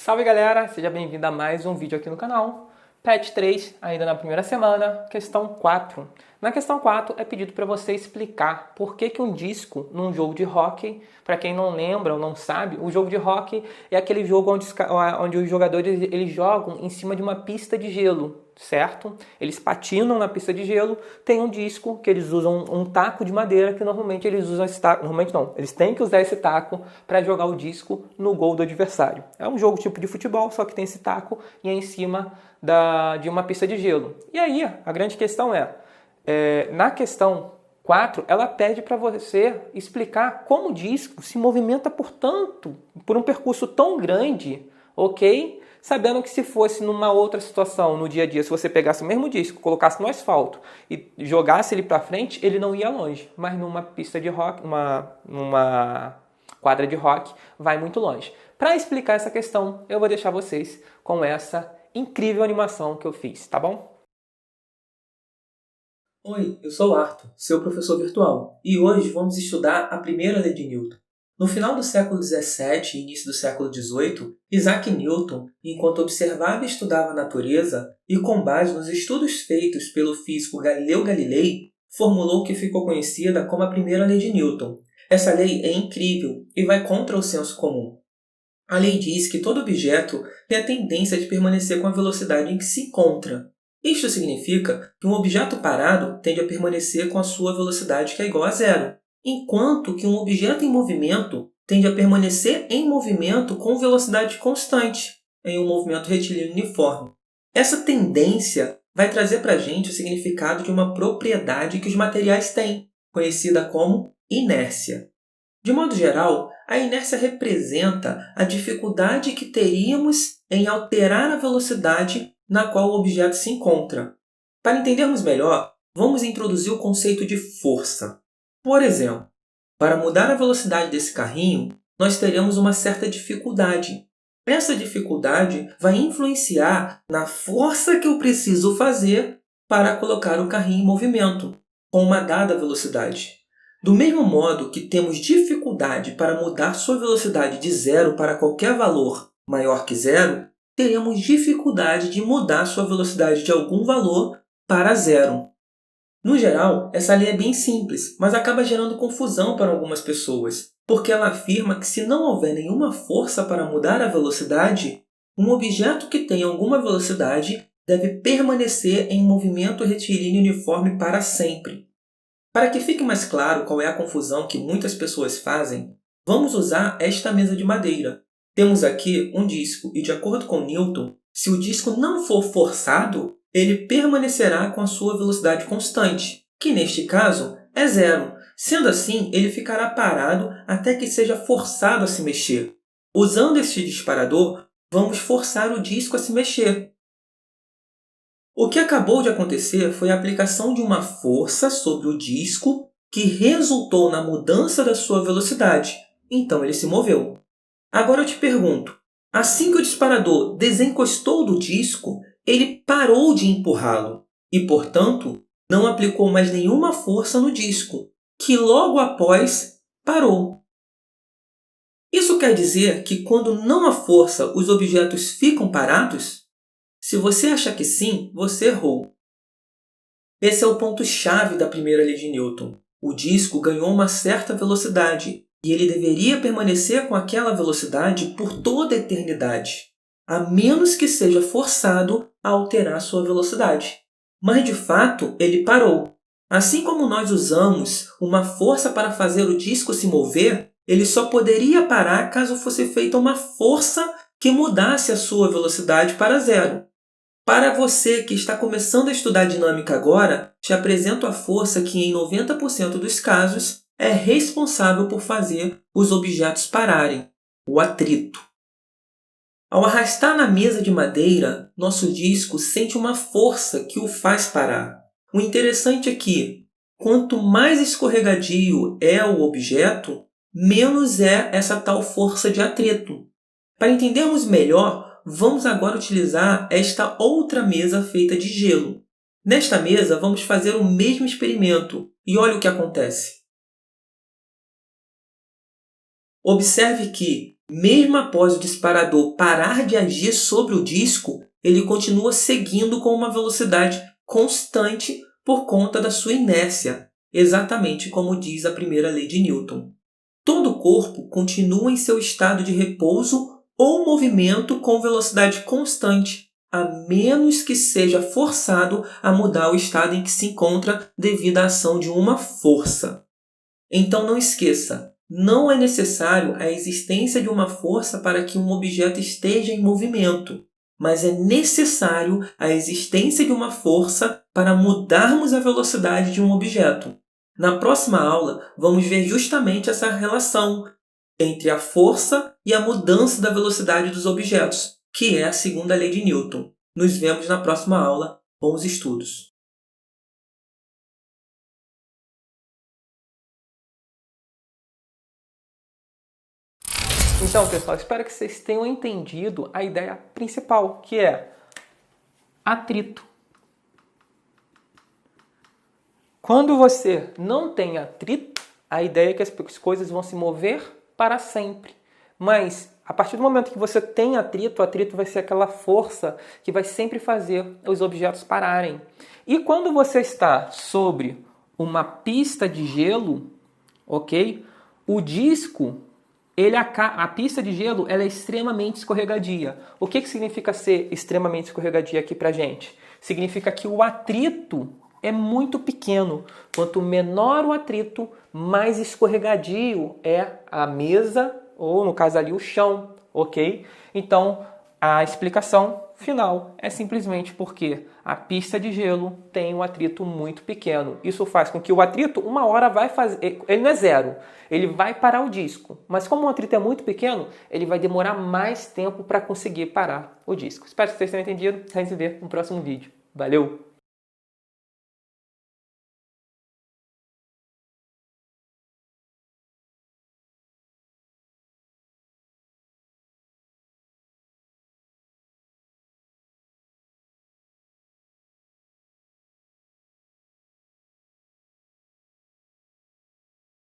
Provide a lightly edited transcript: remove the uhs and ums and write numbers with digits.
Salve galera, seja bem-vindo a mais um vídeo aqui no canal. Patch 3, ainda na primeira semana, questão 4. Na questão 4 é pedido para você explicar por que um disco num jogo de hóquei, para quem não lembra ou não sabe, o jogo de hóquei é aquele jogo onde os jogadores eles jogam em cima de uma pista de gelo, certo? Eles patinam na pista de gelo, tem um disco que eles usam um taco de madeira que normalmente eles usam esse taco, normalmente não, eles têm que usar esse taco para jogar o disco no gol do adversário. É um jogo tipo de futebol, só que tem esse taco e é em cima de uma pista de gelo. E aí, a grande questão na questão 4, ela pede para você explicar como o disco se movimenta por um percurso tão grande, ok? Sabendo que se fosse numa outra situação, no dia a dia, se você pegasse o mesmo disco, colocasse no asfalto e jogasse ele para frente, ele não ia longe. Mas numa pista de rock, numa quadra de rock, vai muito longe. Para explicar essa questão, eu vou deixar vocês com essa incrível animação que eu fiz, tá bom? Oi, eu sou o Arthur, seu professor virtual, e hoje vamos estudar a primeira lei de Newton. No final do século XVII e início do século XVIII, Isaac Newton, enquanto observava e estudava a natureza e com base nos estudos feitos pelo físico Galileu Galilei, formulou o que ficou conhecida como a primeira lei de Newton. Essa lei é incrível e vai contra o senso comum. A lei diz que todo objeto tem a tendência de permanecer com a velocidade em que se encontra. Isto significa que um objeto parado tende a permanecer com a sua velocidade que é igual a zero, enquanto que um objeto em movimento tende a permanecer em movimento com velocidade constante, em um movimento retilíneo uniforme. Essa tendência vai trazer para a gente o significado de uma propriedade que os materiais têm, conhecida como inércia. De modo geral, a inércia representa a dificuldade que teríamos em alterar a velocidade na qual o objeto se encontra. Para entendermos melhor, vamos introduzir o conceito de força. Por exemplo, para mudar a velocidade desse carrinho, nós teremos uma certa dificuldade. Essa dificuldade vai influenciar na força que eu preciso fazer para colocar o carrinho em movimento, com uma dada velocidade. Do mesmo modo que temos dificuldade para mudar sua velocidade de zero para qualquer valor maior que zero, teremos dificuldade de mudar sua velocidade de algum valor para zero. No geral, essa lei é bem simples, mas acaba gerando confusão para algumas pessoas, porque ela afirma que se não houver nenhuma força para mudar a velocidade, um objeto que tem alguma velocidade deve permanecer em movimento retilíneo uniforme para sempre. Para que fique mais claro qual é a confusão que muitas pessoas fazem, vamos usar esta mesa de madeira. Temos aqui um disco e, de acordo com Newton, se o disco não for forçado, ele permanecerá com a sua velocidade constante, que neste caso é zero. Sendo assim, ele ficará parado até que seja forçado a se mexer. Usando este disparador, vamos forçar o disco a se mexer. O que acabou de acontecer foi a aplicação de uma força sobre o disco que resultou na mudança da sua velocidade. Então ele se moveu. Agora eu te pergunto, assim que o disparador desencostou do disco, ele parou de empurrá-lo e, portanto, não aplicou mais nenhuma força no disco, que logo após parou. Isso quer dizer que quando não há força, os objetos ficam parados? Se você acha que sim, você errou. Esse é o ponto-chave da primeira lei de Newton. O disco ganhou uma certa velocidade e ele deveria permanecer com aquela velocidade por toda a eternidade, a menos que seja forçado a alterar sua velocidade. Mas, de fato, ele parou. Assim como nós usamos uma força para fazer o disco se mover, ele só poderia parar caso fosse feita uma força que mudasse a sua velocidade para zero. Para você que está começando a estudar dinâmica agora, te apresento a força que, em 90% dos casos, é responsável por fazer os objetos pararem, o atrito. Ao arrastar na mesa de madeira, nosso disco sente uma força que o faz parar. O interessante é que, quanto mais escorregadio é o objeto, menos é essa tal força de atrito. Para entendermos melhor, vamos agora utilizar esta outra mesa feita de gelo. Nesta mesa, vamos fazer o mesmo experimento e olha o que acontece. Observe que, Mesmo após o disparador parar de agir sobre o disco, ele continua seguindo com uma velocidade constante por conta da sua inércia, exatamente como diz a primeira lei de Newton. Todo o corpo continua em seu estado de repouso ou movimento com velocidade constante, a menos que seja forçado a mudar o estado em que se encontra devido à ação de uma força. Então não esqueça, não é necessário a existência de uma força para que um objeto esteja em movimento, mas é necessário a existência de uma força para mudarmos a velocidade de um objeto. Na próxima aula, vamos ver justamente essa relação entre a força e a mudança da velocidade dos objetos, que é a segunda lei de Newton. Nos vemos na próxima aula. Bons estudos! Então, pessoal, espero que vocês tenham entendido a ideia principal, que é atrito. Quando você não tem atrito, a ideia é que as coisas vão se mover para sempre. Mas, a partir do momento que você tem atrito, o atrito vai ser aquela força que vai sempre fazer os objetos pararem. E quando você está sobre uma pista de gelo, ok? O disco, a pista de gelo, ela é extremamente escorregadia. O que significa ser extremamente escorregadia aqui pra gente? Significa que o atrito é muito pequeno. Quanto menor o atrito, mais escorregadio é a mesa, ou no caso ali o chão, ok? Então, a explicação final é simplesmente porque a pista de gelo tem um atrito muito pequeno. Isso faz com que o atrito, uma hora vai fazer... Ele não é zero, ele vai parar o disco. Mas como o atrito é muito pequeno, ele vai demorar mais tempo para conseguir parar o disco. Espero que vocês tenham entendido. A gente se vê no próximo vídeo. Valeu!